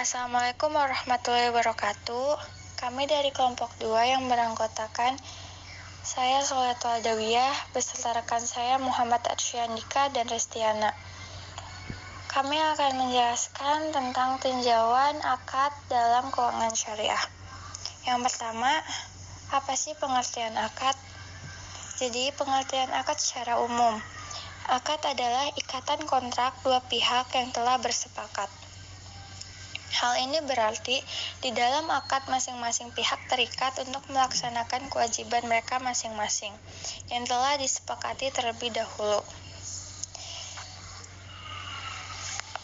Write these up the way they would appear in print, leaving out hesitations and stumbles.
Assalamualaikum warahmatullahi wabarakatuh. Kami dari kelompok 2 yang beranggotakan saya Soletul Adawiyah beserta rekan saya Muhammad Arsyandika dan Restiana. Kami akan menjelaskan tentang tinjauan akad dalam keuangan syariah. Yang pertama, apa sih pengertian akad? Jadi, pengertian akad secara umum. Akad adalah ikatan kontrak dua pihak yang telah bersepakat. Hal ini berarti di dalam akad masing-masing pihak terikat untuk melaksanakan kewajiban mereka masing-masing yang telah disepakati terlebih dahulu.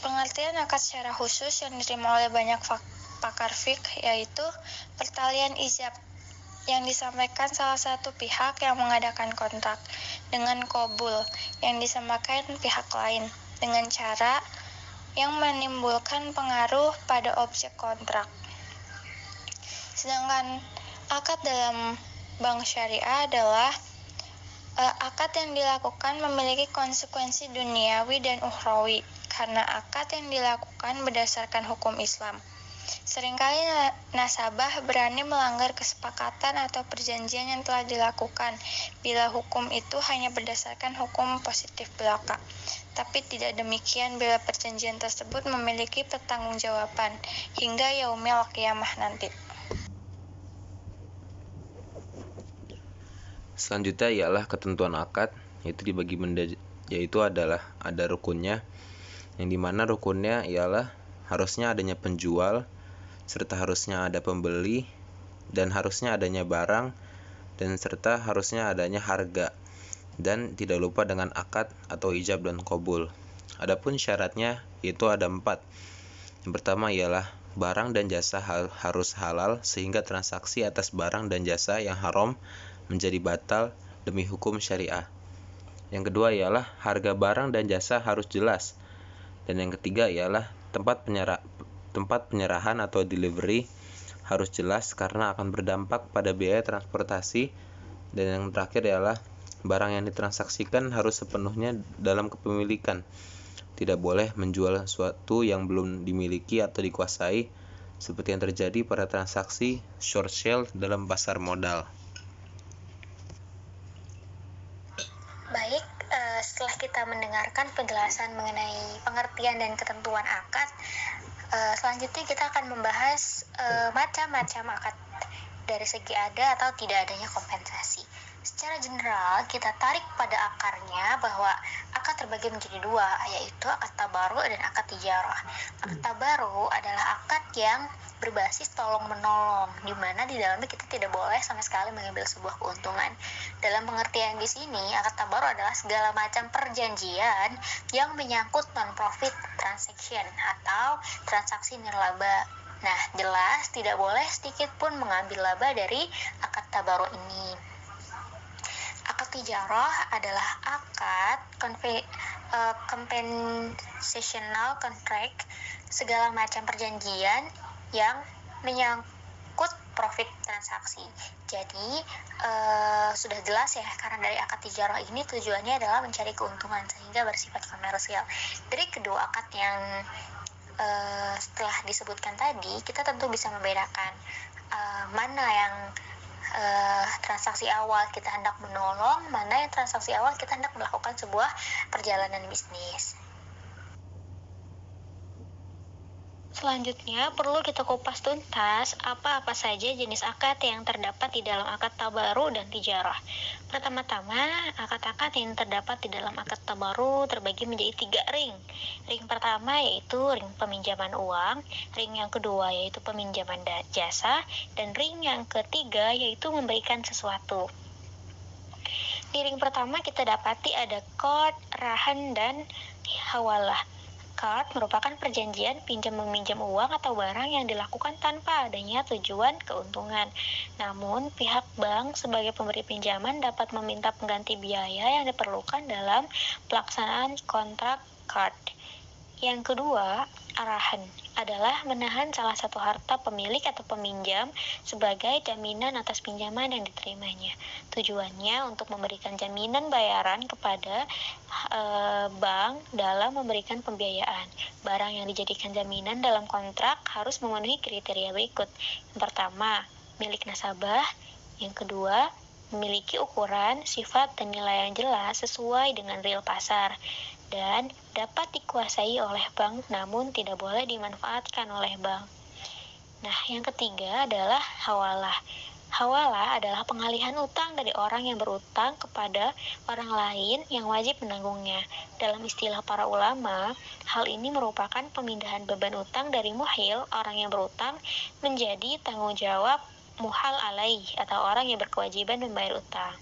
Pengertian akad secara khusus yang diterima oleh banyak pakar fikih yaitu pertalian ijab yang disampaikan salah satu pihak yang mengadakan kontrak dengan qabul yang disampaikan pihak lain dengan cara yang menimbulkan pengaruh pada objek kontrak. Sedangkan akad dalam bank syariah adalah akad yang dilakukan memiliki konsekuensi duniawi dan ukhrawi karena akad yang dilakukan berdasarkan hukum Islam. Seringkali nasabah berani melanggar kesepakatan atau perjanjian yang telah dilakukan bila hukum itu hanya berdasarkan hukum positif belaka. Tapi tidak demikian bila perjanjian tersebut memiliki pertanggungjawaban hingga yaumil qiyamah nanti. Selanjutnya ialah ketentuan akad, yaitu adalah ada rukunnya, yang dimana rukunnya ialah harusnya adanya penjual, serta harusnya ada pembeli, dan harusnya adanya barang, dan serta harusnya adanya harga, dan tidak lupa dengan akad atau ijab dan qabul. Adapun syaratnya yaitu ada 4. Yang pertama ialah barang dan jasa harus halal sehingga transaksi atas barang dan jasa yang haram menjadi batal demi hukum syariah. Yang kedua ialah harga barang dan jasa harus jelas. Dan yang ketiga ialah tempat penyerahan atau delivery harus jelas karena akan berdampak pada biaya transportasi. Dan yang terakhir ialah barang yang ditransaksikan harus sepenuhnya dalam kepemilikan. Tidak boleh menjual sesuatu yang belum dimiliki atau dikuasai seperti yang terjadi pada transaksi short sale dalam pasar modal. Baik, setelah kita mendengarkan penjelasan mengenai pengertian dan ketentuan akad, selanjutnya kita akan membahas macam-macam akad dari segi ada atau tidak adanya kompensasi. Secara general, kita tarik pada akarnya bahwa akad terbagi menjadi 2, yaitu akad tabaru dan akad tijarah. Akad tabaru adalah akad yang berbasis tolong-menolong, di mana di dalamnya kita tidak boleh sama sekali mengambil sebuah keuntungan. Dalam pengertian di sini, akad tabaru adalah segala macam perjanjian yang menyangkut non-profit transaction atau transaksi nirlaba. Nah, jelas tidak boleh sedikit pun mengambil laba dari akad tabaru ini. Akad tijarah adalah akad compensational contract, segala macam perjanjian yang menyangkut profit transaksi. Jadi sudah jelas ya, karena dari akad tijarah ini tujuannya adalah mencari keuntungan sehingga bersifat komersial. Dari kedua akad yang setelah disebutkan tadi, kita tentu bisa membedakan mana yang transaksi awal kita hendak menolong, mana yang transaksi awal kita hendak melakukan sebuah perjalanan bisnis. Selanjutnya, perlu kita kupas tuntas apa-apa saja jenis akad yang terdapat di dalam akad tabaru dan tijarah. Pertama-tama, akad-akad yang terdapat di dalam akad tabaru terbagi menjadi 3 ring. Ring pertama yaitu ring peminjaman uang, ring yang kedua yaitu peminjaman jasa, dan ring yang ketiga yaitu memberikan sesuatu. Di ring pertama kita dapati ada qard, rahan, dan hawalah. Qard merupakan perjanjian pinjam-meminjam uang atau barang yang dilakukan tanpa adanya tujuan keuntungan. Namun, pihak bank sebagai pemberi pinjaman dapat meminta pengganti biaya yang diperlukan dalam pelaksanaan kontrak qard. Yang kedua, arahan. adalah menahan salah satu harta pemilik atau peminjam sebagai jaminan atas pinjaman yang diterimanya. Tujuannya untuk memberikan jaminan bayaran kepada bank dalam memberikan pembiayaan. Barang yang dijadikan jaminan dalam kontrak harus memenuhi kriteria berikut. Yang pertama, milik nasabah. Yang kedua, memiliki ukuran, sifat, dan nilai yang jelas sesuai dengan real pasar dan dapat dikuasai oleh bank namun tidak boleh dimanfaatkan oleh bank. Nah, yang ketiga adalah hawalah. Hawalah adalah pengalihan utang dari orang yang berutang kepada orang lain yang wajib menanggungnya. Dalam istilah para ulama, hal ini merupakan pemindahan beban utang dari muhil, orang yang berutang, menjadi tanggung jawab muhal alaih atau orang yang berkewajiban membayar utang.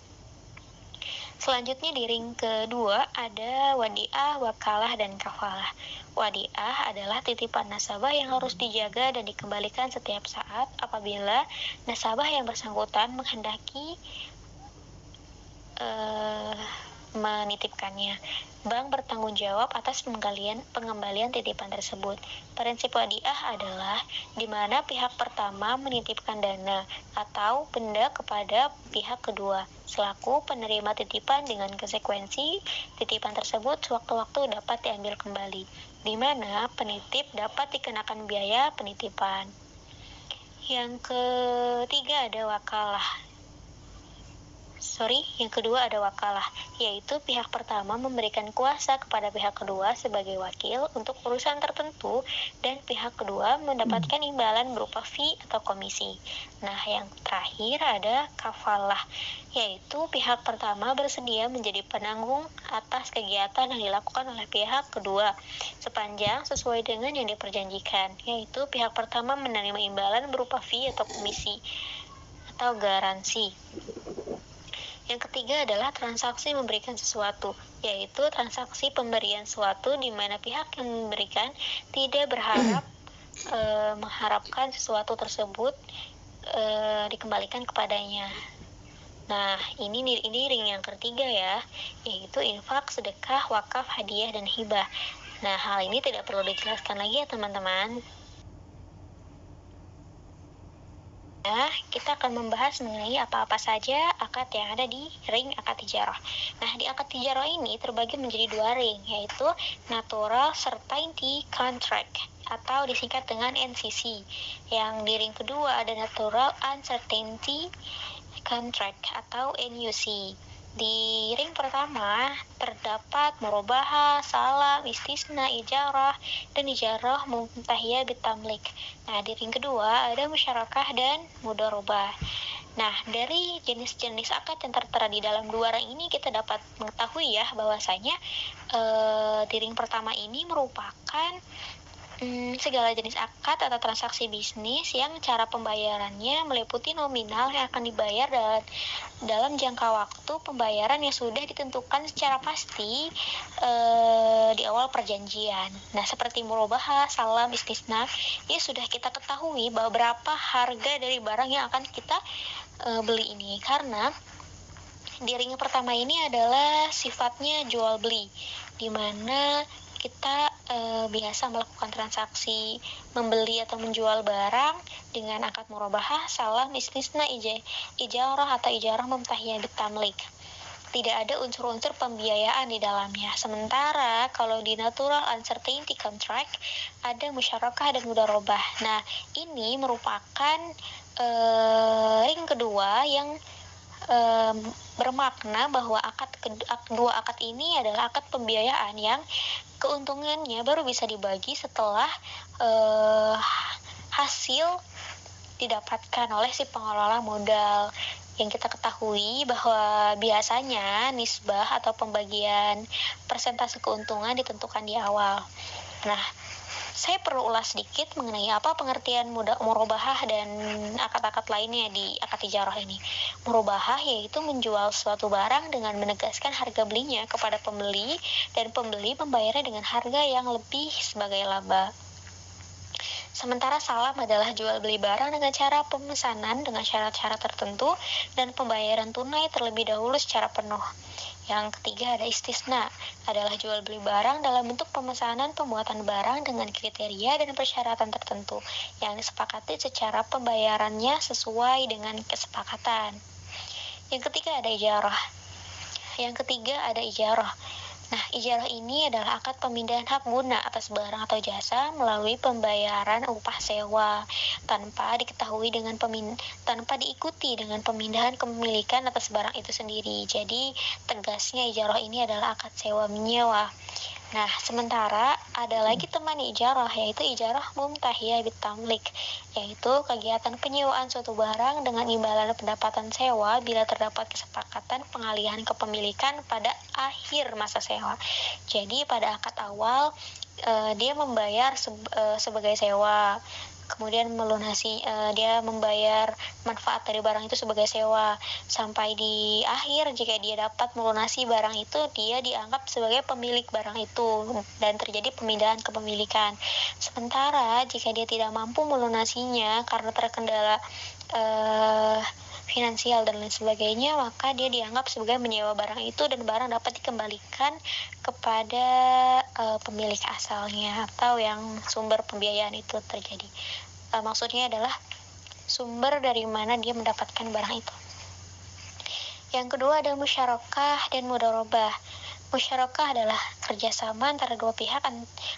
Selanjutnya di ring kedua ada wadiah, wakalah, dan kafalah. Wadiah adalah titipan nasabah yang harus dijaga dan dikembalikan setiap saat apabila nasabah yang bersangkutan menghendaki menitipkannya. Bank bertanggung jawab atas pengembalian titipan tersebut. Prinsip wadiah adalah di mana pihak pertama menitipkan dana atau benda kepada pihak kedua selaku penerima titipan dengan konsekuensi titipan tersebut sewaktu-waktu dapat diambil kembali, di mana penitip dapat dikenakan biaya penitipan. Yang ketiga ada wakalah. Yang kedua ada wakalah, yaitu pihak pertama memberikan kuasa kepada pihak kedua sebagai wakil untuk urusan tertentu dan pihak kedua mendapatkan imbalan berupa fee atau komisi. Nah, yang terakhir ada kafalah, yaitu pihak pertama bersedia menjadi penanggung atas kegiatan yang dilakukan oleh pihak kedua sepanjang sesuai dengan yang diperjanjikan, yaitu pihak pertama menerima imbalan berupa fee atau komisi atau garansi. Yang ketiga adalah transaksi memberikan sesuatu, yaitu transaksi pemberian sesuatu di mana pihak yang memberikan tidak berharap mengharapkan sesuatu tersebut dikembalikan kepadanya. Nah, ini ring yang ketiga ya, yaitu infak, sedekah, wakaf, hadiah, dan hibah. Nah, hal ini tidak perlu dijelaskan lagi ya teman-teman. Nah, kita akan membahas mengenai apa-apa saja akad yang ada di ring akad tijarah. Nah, di akad tijarah ini terbagi menjadi dua ring, yaitu Natural Certainty Contract atau disingkat dengan NCC. Yang di ring kedua ada Natural Uncertainty Contract atau NUC. Di ring pertama terdapat murabahah, salam, istisna, ijarah, dan ijarah muntahiyah bitamlik. Nah, di ring kedua ada musyarakah dan mudharabah. Nah, dari jenis-jenis akad yang tertera di dalam dua ring ini kita dapat mengetahui ya bahwasanya di ring pertama ini merupakan segala jenis akad atau transaksi bisnis yang cara pembayarannya meliputi nominal yang akan dibayar dalam jangka waktu pembayaran yang sudah ditentukan secara pasti di awal perjanjian. Nah, seperti murabahah, salam, istisna, ya sudah kita ketahui bahwa berapa harga dari barang yang akan kita beli ini, karena di ring pertama ini adalah sifatnya jual beli, di mana kita biasa melakukan transaksi membeli atau menjual barang dengan akad murabahah, salam, istisna, ijarah atau ijarah mumtahiyah bitamlik. Tidak ada unsur-unsur pembiayaan di dalamnya. Sementara kalau di Natural Uncertainty Contract ada musyarakah dan mudharabah. Nah, ini merupakan ring kedua yang bermakna bahwa dua akad ini adalah akad pembiayaan yang keuntungannya baru bisa dibagi setelah hasil didapatkan oleh si pengelola modal. Yang kita ketahui bahwa biasanya nisbah atau pembagian persentase keuntungan ditentukan di awal. Nah, saya perlu ulas sedikit mengenai apa pengertian murabahah dan akad-akad lainnya di akad tijarah ini. Murabahah yaitu menjual suatu barang dengan menegaskan harga belinya kepada pembeli dan pembeli membayarnya dengan harga yang lebih sebagai laba. Sementara salam adalah jual beli barang dengan cara pemesanan dengan syarat-syarat tertentu dan pembayaran tunai terlebih dahulu secara penuh. Yang ketiga ada istisna, adalah jual beli barang dalam bentuk pemesanan pembuatan barang dengan kriteria dan persyaratan tertentu yang disepakati secara pembayarannya sesuai dengan kesepakatan. Yang ketiga ada ijarah. Nah, ijarah ini adalah akad pemindahan hak guna atas barang atau jasa melalui pembayaran upah sewa tanpa diikuti dengan pemindahan kepemilikan atas barang itu sendiri. Jadi, tegasnya ijarah ini adalah akad sewa menyewa. Nah, sementara ada lagi teman ijarah, yaitu ijarah mumtahiyah bitamlik, yaitu kegiatan penyewaan suatu barang dengan imbalan pendapatan sewa bila terdapat kesepakatan pengalihan kepemilikan pada akhir masa sewa. Jadi pada akad awal dia membayar sebagai sewa, kemudian dia membayar manfaat dari barang itu sebagai sewa, sampai di akhir jika dia dapat melunasi barang itu, dia dianggap sebagai pemilik barang itu dan terjadi pemindahan kepemilikan. Sementara jika dia tidak mampu melunasinya karena terkendala finansial dan lain sebagainya, maka dia dianggap sebagai menyewa barang itu dan barang dapat dikembalikan kepada pemilik asalnya atau yang sumber pembiayaan itu terjadi. Maksudnya adalah sumber dari mana dia mendapatkan barang itu. Yang kedua ada musyarakah dan mudharabah. Musyarakah adalah kerjasama antara dua pihak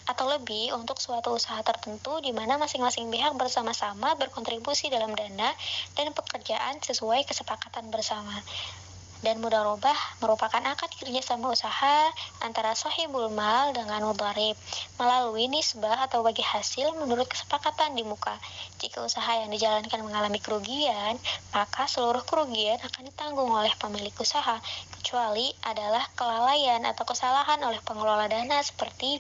atau lebih untuk suatu usaha tertentu di mana masing-masing pihak bersama-sama berkontribusi dalam dana dan pekerjaan sesuai kesepakatan bersama. Dan mudharabah merupakan akad kerjasama usaha antara sahibul mal dengan mudharib melalui nisbah atau bagi hasil menurut kesepakatan di muka. Jika usaha yang dijalankan mengalami kerugian, maka seluruh kerugian akan ditanggung oleh pemilik usaha, kecuali adalah kelalaian atau kesalahan oleh pengelola dana seperti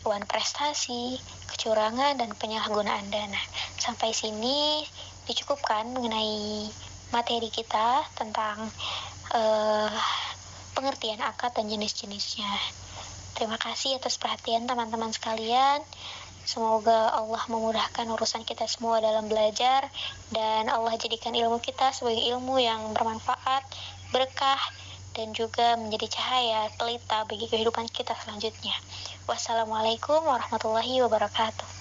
uang prestasi, kecurangan, dan penyalahgunaan dana. Sampai sini dicukupkan mengenai materi kita tentang pengertian akad dan jenis-jenisnya. Terima kasih atas perhatian teman-teman sekalian. Semoga Allah memudahkan urusan kita semua dalam belajar dan Allah jadikan ilmu kita sebagai ilmu yang bermanfaat, berkah, dan juga menjadi cahaya pelita bagi kehidupan kita selanjutnya. Wassalamualaikum warahmatullahi wabarakatuh.